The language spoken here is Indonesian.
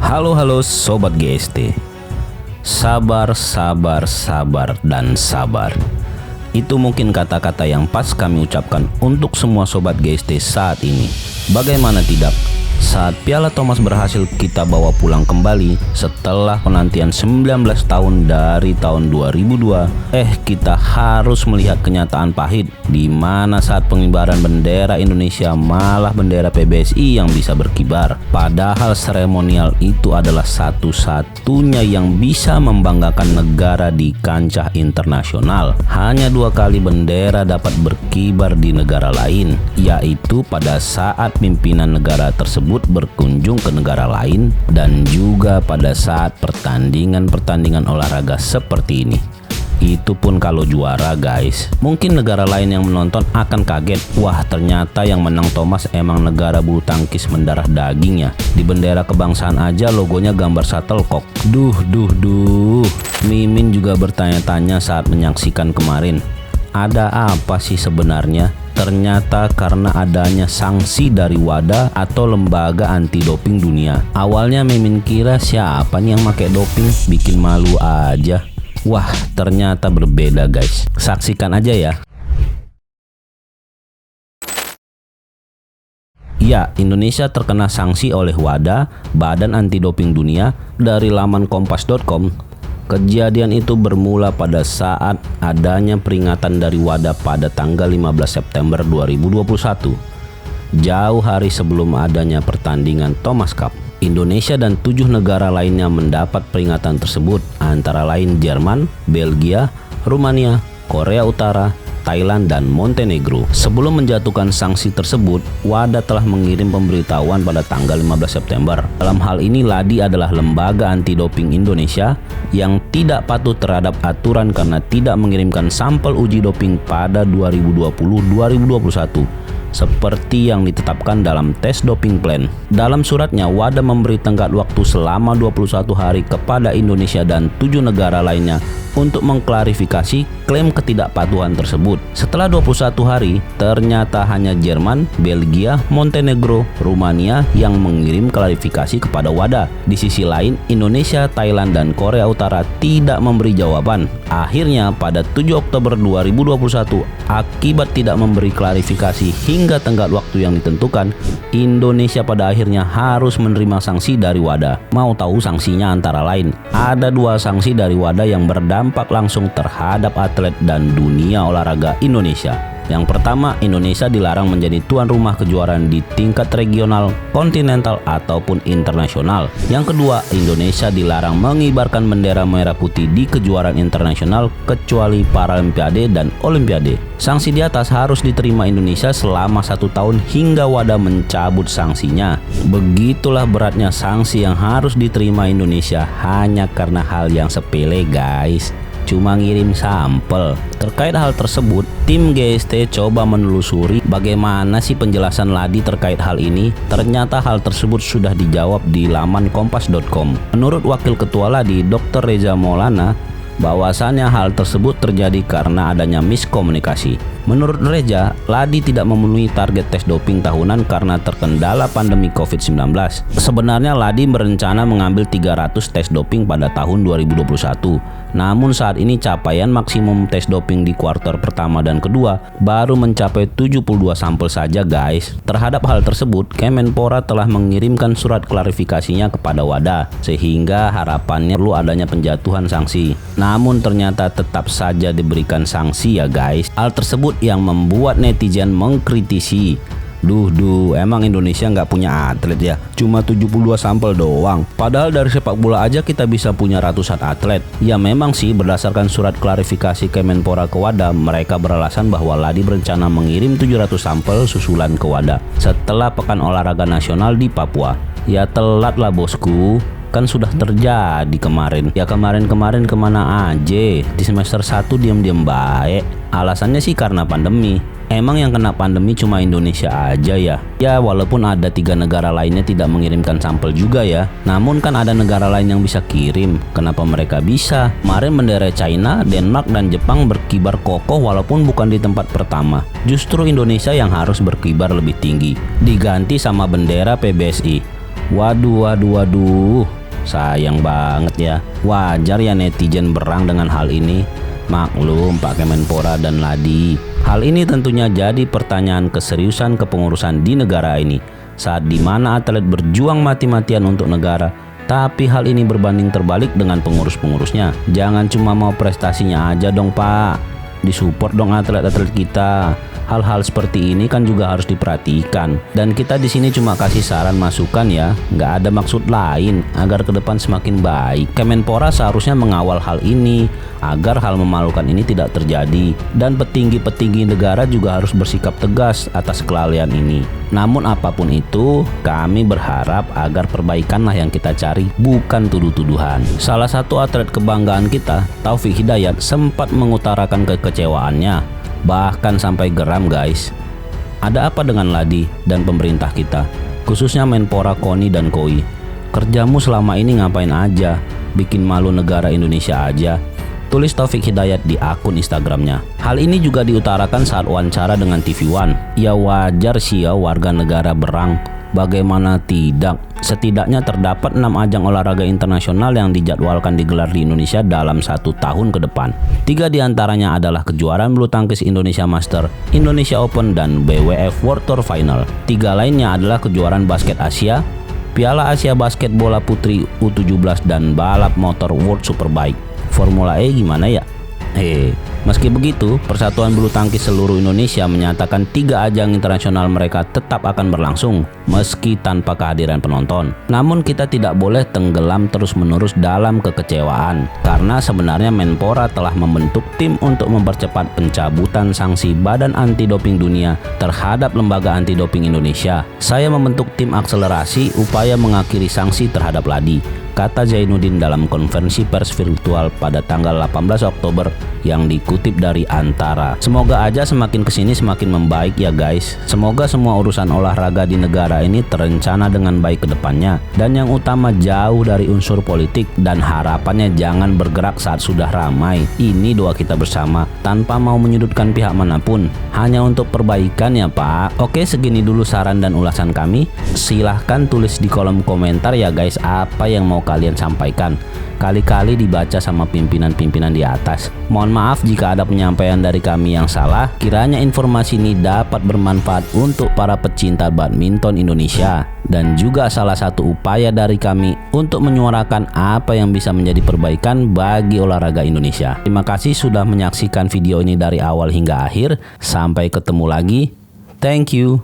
Halo Sobat GST. Sabar, dan sabar. Itu mungkin kata-kata yang pas kami ucapkan untuk semua Sobat GST saat ini. Bagaimana tidak? Saat Piala Thomas berhasil kita bawa pulang kembali setelah penantian 19 tahun dari tahun 2002, kita harus melihat kenyataan pahit di mana saat pengibaran bendera Indonesia malah bendera PBSI yang bisa berkibar. Padahal seremonial itu adalah satu-satunya yang bisa membanggakan negara di kancah internasional. Hanya 2 kali bendera dapat berkibar di negara lain, yaitu pada saat pimpinan negara tersebut berkunjung ke negara lain dan juga pada saat pertandingan olahraga seperti ini. Itu pun kalau juara guys. Mungkin negara lain yang menonton akan kaget, wah ternyata yang menang Thomas emang negara bulu tangkis mendarah daging ya. Di bendera kebangsaan aja logonya gambar shuttlecock. Duh. Mimin juga bertanya-tanya saat menyaksikan kemarin, ada apa sih sebenarnya? Ternyata karena adanya sanksi dari WADA atau lembaga anti doping dunia. Awalnya Mimin kira siapa nih yang pakai doping, bikin malu aja. Wah, ternyata berbeda guys. Saksikan aja ya. Ya, Indonesia terkena sanksi oleh WADA, Badan Anti Doping Dunia, dari laman kompas.com. Kejadian itu bermula pada saat adanya peringatan dari WADA pada tanggal 15 September 2021. Jauh hari sebelum adanya pertandingan Thomas Cup. Indonesia dan 7 negara lainnya mendapat peringatan tersebut, antara lain Jerman, Belgia, Rumania, Korea Utara, Thailand, dan Montenegro. Sebelum menjatuhkan sanksi tersebut, WADA telah mengirim pemberitahuan pada tanggal 15 September. Dalam hal ini, LADI adalah lembaga anti doping Indonesia yang tidak patuh terhadap aturan karena tidak mengirimkan sampel uji doping pada 2020-2021 seperti yang ditetapkan dalam tes doping plan. Dalam suratnya, WADA memberi tenggat waktu selama 21 hari kepada Indonesia dan 7 negara lainnya untuk mengklarifikasi klaim ketidakpatuhan tersebut. Setelah 21 hari, ternyata hanya Jerman, Belgia, Montenegro, Rumania yang mengirim klarifikasi kepada WADA. Di sisi lain, Indonesia, Thailand, dan Korea Utara tidak memberi jawaban. Akhirnya pada 7 Oktober 2021, akibat tidak memberi klarifikasi hingga tenggat waktu yang ditentukan, Indonesia pada akhirnya harus menerima sanksi dari WADA. Mau tahu sanksinya antara lain? Ada 2 sanksi dari WADA yang berdampak langsung terhadap atlet dan dunia olahraga Indonesia. Yang pertama, Indonesia dilarang menjadi tuan rumah kejuaraan di tingkat regional, kontinental, ataupun internasional. Yang kedua, Indonesia dilarang mengibarkan bendera merah putih di kejuaraan internasional kecuali Paralimpiade dan Olimpiade. Sanksi di atas harus diterima Indonesia selama 1 tahun hingga WADA mencabut sanksinya. Begitulah beratnya sanksi yang harus diterima Indonesia hanya karena hal yang sepele guys. Cuma ngirim sampel. Terkait hal tersebut, tim GST coba menelusuri bagaimana sih penjelasan LADI terkait hal ini. Ternyata hal tersebut sudah dijawab di laman kompas.com. Menurut Wakil Ketua LADI, Dr. Reza Maulana, bahwasannya hal tersebut terjadi karena adanya miskomunikasi. Menurut Reza, LADI tidak memenuhi target tes doping tahunan karena terkendala pandemi COVID-19. Sebenarnya LADI berencana mengambil 300 tes doping pada tahun 2021. Namun saat ini capaian maksimum tes doping di kuartal pertama dan kedua baru mencapai 72 sampel saja guys. Terhadap hal tersebut, Kemenpora telah mengirimkan surat klarifikasinya kepada WADA, sehingga harapannya perlu adanya penjatuhan sanksi. Namun ternyata tetap saja diberikan sanksi ya guys. Hal tersebut yang membuat netizen mengkritisi. Emang Indonesia nggak punya atlet ya? Cuma 72 sampel doang. Padahal dari sepak bola aja kita bisa punya ratusan atlet. Ya memang sih, berdasarkan surat klarifikasi Kemenpora ke WADA, mereka beralasan bahwa LADI berencana mengirim 700 sampel susulan ke WADA setelah Pekan Olahraga Nasional di Papua. Ya telat lah bosku. Kan sudah terjadi kemarin. Ya kemarin kemana aja? Di semester 1 diam-diam baik. Alasannya sih karena pandemi. Emang yang kena pandemi cuma Indonesia aja ya? Ya walaupun ada 3 negara lainnya tidak mengirimkan sampel juga ya. Namun kan ada negara lain yang bisa kirim. Kenapa mereka bisa? Kemarin bendera China, Denmark, dan Jepang berkibar kokoh walaupun bukan di tempat pertama. Justru Indonesia yang harus berkibar lebih tinggi. Diganti sama bendera PBSI. Waduh. Sayang banget ya. Wajar ya netizen berang dengan hal ini. Maklum Pak Kemenpora dan Ladi. Hal ini tentunya jadi pertanyaan keseriusan kepengurusan di negara ini. Saat dimana atlet berjuang mati-matian untuk negara, tapi hal ini berbanding terbalik dengan pengurus-pengurusnya. Jangan cuma mau prestasinya aja dong Pak. Disupport dong atlet-atlet kita. Hal-hal seperti ini kan juga harus diperhatikan. Dan kita di sini cuma kasih saran masukan ya, nggak ada maksud lain agar ke depan semakin baik. Kemenpora seharusnya mengawal hal ini agar hal memalukan ini tidak terjadi. Dan petinggi-petinggi negara juga harus bersikap tegas atas kelalaian ini. Namun apapun itu, kami berharap agar perbaikanlah yang kita cari, bukan tuduh-tuduhan. Salah satu atlet kebanggaan kita, Taufik Hidayat, sempat mengutarakan kekecewaannya, bahkan sampai geram guys. Ada apa dengan Ladi dan pemerintah kita, khususnya Menpora Koni dan Koi? Kerjamu selama ini ngapain aja? Bikin malu negara Indonesia aja, tulis Taufik Hidayat di akun Instagramnya. Hal ini juga diutarakan saat wawancara dengan TV One. Ya wajar sih ya warga negara berang. Bagaimana tidak? Setidaknya terdapat 6 ajang olahraga internasional yang dijadwalkan digelar di Indonesia dalam 1 tahun ke depan. 3 diantaranya adalah kejuaraan bulu tangkis Indonesia Master, Indonesia Open, dan BWF World Tour Final. 3 lainnya adalah kejuaraan basket Asia, Piala Asia Basket Bola Putri U17, dan balap motor World Superbike. Formula E gimana ya? Meski begitu, Persatuan Bulu Tangkis seluruh Indonesia menyatakan 3 ajang internasional mereka tetap akan berlangsung meski tanpa kehadiran penonton. Namun kita tidak boleh tenggelam terus-menerus dalam kekecewaan, karena sebenarnya Menpora telah membentuk tim untuk mempercepat pencabutan sanksi Badan Anti Doping Dunia terhadap Lembaga Anti Doping Indonesia. Saya membentuk tim akselerasi upaya mengakhiri sanksi terhadap Ladi, kata Zainuddin dalam konferensi pers virtual pada tanggal 18 Oktober yang dikutip dari Antara. Semoga aja semakin kesini semakin membaik ya guys. Semoga semua urusan olahraga di negara ini terencana dengan baik ke depannya, dan yang utama jauh dari unsur politik, dan harapannya jangan bergerak saat sudah ramai. Ini doa kita bersama tanpa mau menyudutkan pihak manapun, hanya untuk perbaikan ya Pak. Oke, segini dulu saran dan ulasan kami. Silahkan tulis di kolom komentar ya guys apa yang mau kalian sampaikan. Kali-kali dibaca sama pimpinan-pimpinan di atas. Mohon maaf jika ada penyampaian dari kami yang salah. Kiranya informasi ini dapat bermanfaat untuk para pecinta badminton Indonesia, dan juga salah satu upaya dari kami untuk menyuarakan apa yang bisa menjadi perbaikan bagi olahraga Indonesia. Terima kasih sudah menyaksikan video ini dari awal hingga akhir. Sampai ketemu lagi. Thank you.